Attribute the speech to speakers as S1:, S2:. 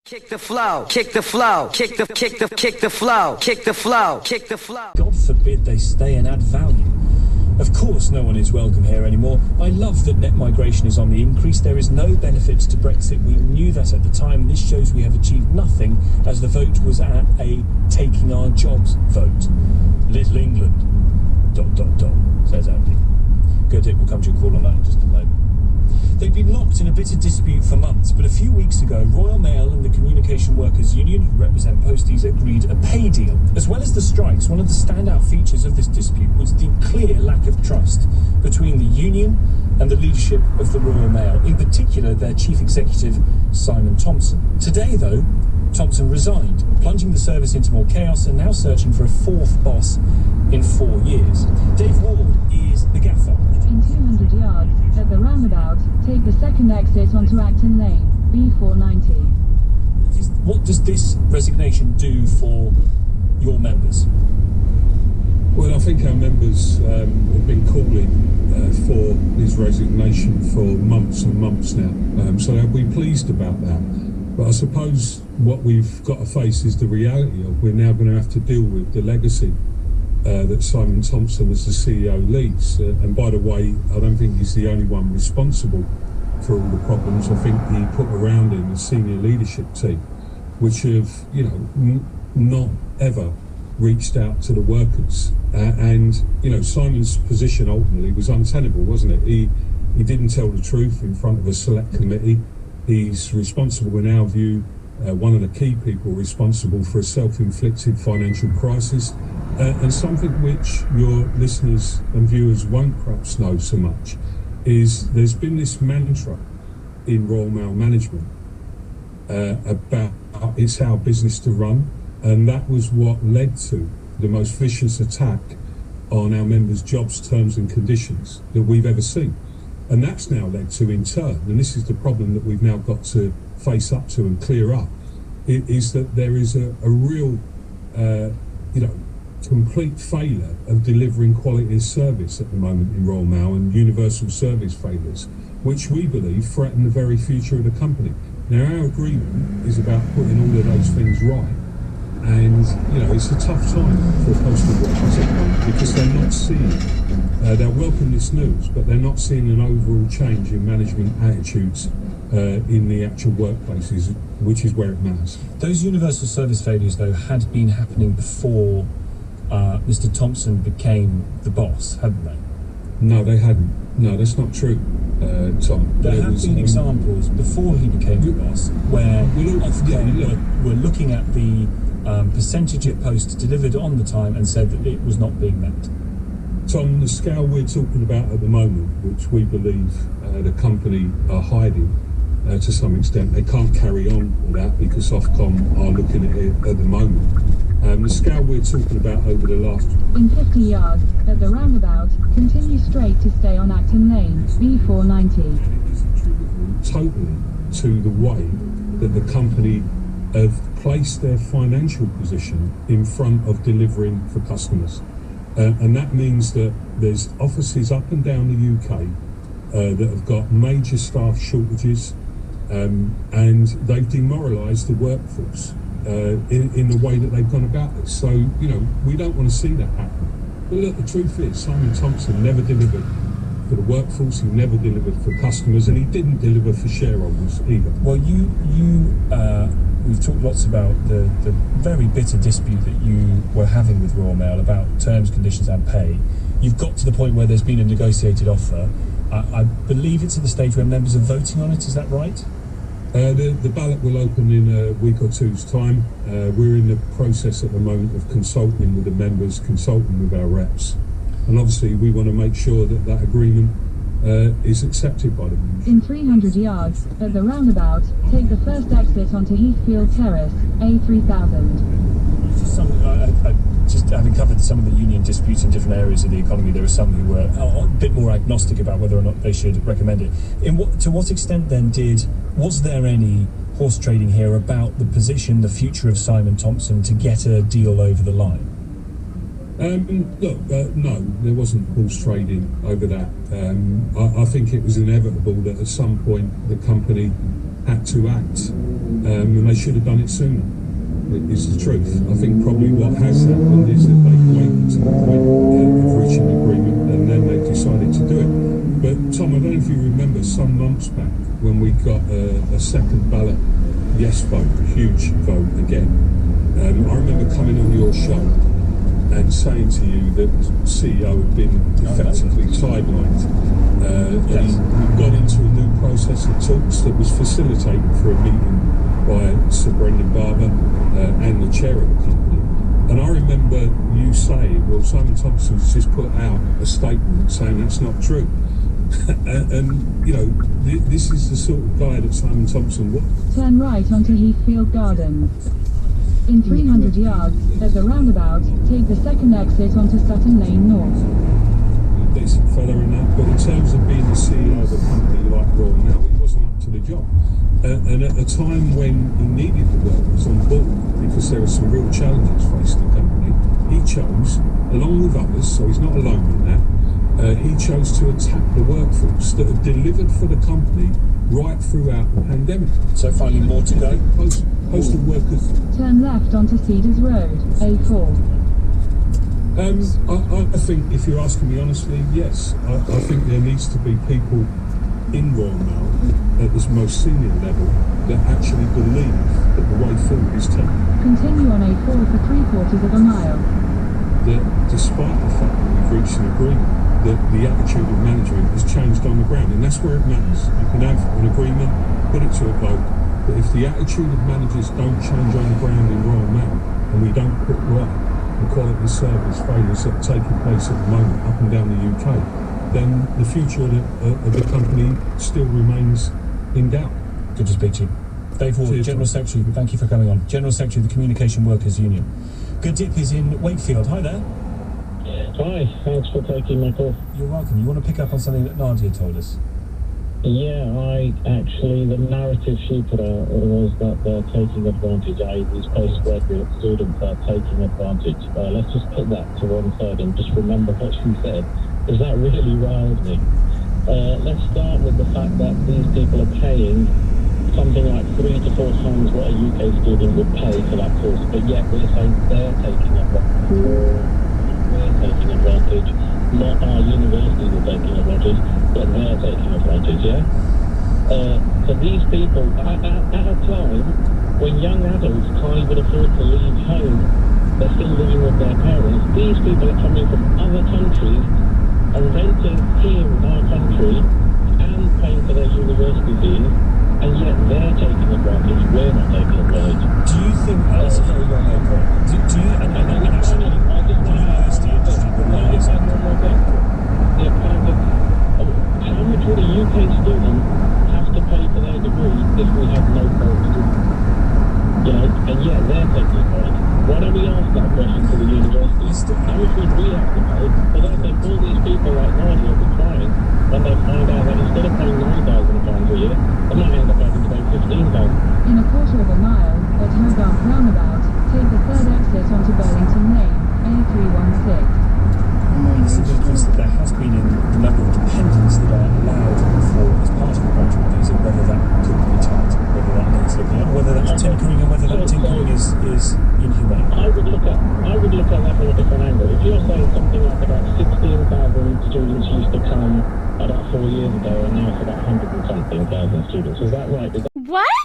S1: Kick the flow, kick the flow, kick the flow, kick the flow, kick the flow.
S2: God forbid they stay and add value. Of course no one is welcome here anymore. I love that net migration is on the increase. There is no benefit to Brexit. We knew that at the time. This shows we have achieved nothing, as the vote was at a taking our jobs vote. Little England, ... says Andy. Good, it will come to your call on that in just a moment. They've been locked in a bitter dispute for months, but a few weeks ago, Royal Mail and the Communication Workers Union, who represent posties, agreed a pay deal. As well as the strikes, one of the standout features of this dispute was the clear lack of trust between the union and the leadership of the Royal Mail, in particular their chief executive, Simon Thompson. Today, though, Thompson resigned, plunging the service into more chaos and now searching for a fourth boss in 4 years. Dave Ward is the gaffer.
S3: In 200 yards, at the roundabout, take the second exit onto Acton Lane, B490.
S2: What does this resignation do for your members?
S4: Well, I think our members have been calling for his resignation for months and months now, so they'll be pleased about that. But I suppose what we've got to face is the reality of we're now going to have to deal with the legacy that Simon Thompson as the CEO leads. And by the way, I don't think he's the only one responsible for all the problems. I think he put around him a senior leadership team, which have, not ever reached out to the workers. And Simon's position ultimately was untenable, wasn't it? He didn't tell the truth in front of a select committee. He's responsible, in our view, one of the key people responsible for a self-inflicted financial crisis, and something which your listeners and viewers won't perhaps know so much is there's been this mantra in Royal Mail management about it's our business to run, and that was what led to the most vicious attack on our members' jobs, terms and conditions that we've ever seen. And that's now led to, in turn, and this is the problem that we've now got to face up to and clear up, is that there is a real, complete failure of delivering quality of service at the moment in Royal Mail, and universal service failures, which we believe threaten the very future of the company. Now, our agreement is about putting all of those things right. And, it's a tough time for postal workers at the moment because they're not seeing, they'll welcome this news, but they're not seeing an overall change in management attitudes in the actual workplaces, which is where it matters.
S2: Those universal service failures, though, had been happening before Mr. Thompson became the boss, hadn't they?
S4: No, they hadn't. No, that's not true, Tom.
S2: There have been examples before he became the boss where Ofcom were looking at the percentage at post delivered on the time and said that it was not being met.
S4: Tom, the scale we're talking about at the moment, which we believe the company are hiding to some extent, they can't carry on with that because Ofcom are looking at it at the moment. The scale we're talking about over the last...
S3: In 50 yards, at the roundabout, continue straight to stay on Acton Lane, B490.
S4: It's attributable totally to the way that the company have placed their financial position in front of delivering for customers. And that means that there's offices up and down the UK that have got major staff shortages, and they've demoralised the workforce in the way that they've gone about it. So, we don't want to see that happen. But look, the truth is, Simon Thompson never delivered for the workforce, he never delivered for customers, and he didn't deliver for shareholders either.
S2: Well, we've talked lots about the very bitter dispute that you were having with Royal Mail about terms, conditions and pay. You've got to the point where there's been a negotiated offer. I believe it's at the stage where members are voting on it, is that right?
S4: The ballot will open in a week or two's time. We're in the process at the moment of consulting with the members, consulting with our reps. And obviously we want to make sure that that agreement is accepted by the members.
S3: In 300 yards, at the roundabout, take the first exit onto Heathfield Terrace, A3000.
S2: Just having covered some of the union disputes in different areas of the economy, there are some who were a bit more agnostic about whether or not they should recommend it. To what extent then was there any horse trading here about the position, the future of Simon Thompson to get a deal over the line?
S4: No, there wasn't horse trading over that. I think it was inevitable that at some point the company had to act, and they should have done it sooner. It's the truth. I think probably what has happened is that they waited to the point of reaching an agreement and then they decided to do it. But Tom, I don't know if you remember some months back when we got a second ballot yes vote, a huge vote again. I remember coming on your show and saying to you that the CEO had been effectively sidelined.
S2: Yes.
S4: We've gone into a new process of talks that was facilitated for a meeting by Sir Brendan Barber and the chair of the company. And I remember you saying, well, Simon Thompson's just put out a statement saying that's not true. and, you know, this is the sort of guy that Simon Thompson was.
S3: Turn right onto Heathfield Gardens. In 300 yards, at the roundabout, take the second exit onto Sutton Lane North.
S4: Decent fella in that, but in terms of being the CEO of a company like Royal Mail, he wasn't up to the job. And at a time when he needed the workers on board, because there were some real challenges facing the company, he chose, along with others, so he's not alone in that, he chose to attack the workforce that had delivered for the company right throughout the pandemic.
S2: So finally more to go.
S4: Postal workers.
S3: Turn left onto Cedars Road, A4.
S4: I think, if you're asking me honestly, yes. I think there needs to be people in Royal Mail at this most senior level that actually believe that the way forward is taken.
S3: Continue on A4 for 3/4 of a mile.
S4: That despite the fact that we've reached an agreement, that the attitude of management has changed on the ground, and that's where it matters. You can have an agreement, put it to a vote, but if the attitude of managers don't change on the ground in Royal Mail, and we don't put right the quality service failures that are taking place at the moment up and down the UK, then the future of the company still remains in doubt.
S2: Good to speak to you. Dave Ward,
S4: Cheers,
S2: General
S4: Tom.
S2: Secretary, thank you for coming on. General Secretary of the Communication Workers Union. Good Dip is in Wakefield. Hi there.
S5: Hi, thanks for taking my call.
S2: You're welcome. You want to pick up on something that Nadia told us?
S5: Yeah, the narrative she put out was that they're taking advantage, i.e. these postgraduate students are taking advantage. Let's just put that to one side and just remember what she said, because that really riled me. Let's start with the fact that these people are paying something like 3 to 4 times what a UK student would pay for that course, but yet we're saying they're taking advantage. We're taking advantage, not our universities are taking advantage, but they're taking advantage, yeah? So these people, at a time when young adults can't even afford to leave home, they're still living with their parents, these people are coming from other countries and renting here in our country and paying for their university fees, and yet they're taking advantage, we're not taking advantage.
S2: Do you think that's a very well-known point? Do you, and actually, the university industry relies on
S5: How much would a UK student have to pay for their degree if we had no foreign students? You know, and yet they're taking advantage. Why don't we ask that question to the university? How much would we have to pay? But I think all these people like Nadia will be crying when they find out that instead of paying £9,000 a year, they might end up having to pay £15,000.
S3: In a 1/4 of a mile, at Hogarth Roundabout, take the third exit onto Burlington Lane, A316.
S2: It's an increase that there has been in the number of dependents that are allowed for as part of a graduate visa, whether that could be tight, whether that needs looking at, whether that's tinkering and whether that tinkering is inhumane.
S5: I would look at that from a different angle. If you're saying something like about 16,000 students used to come about 4 years ago, and now it's about 100 and something thousand students, is that right?
S6: What?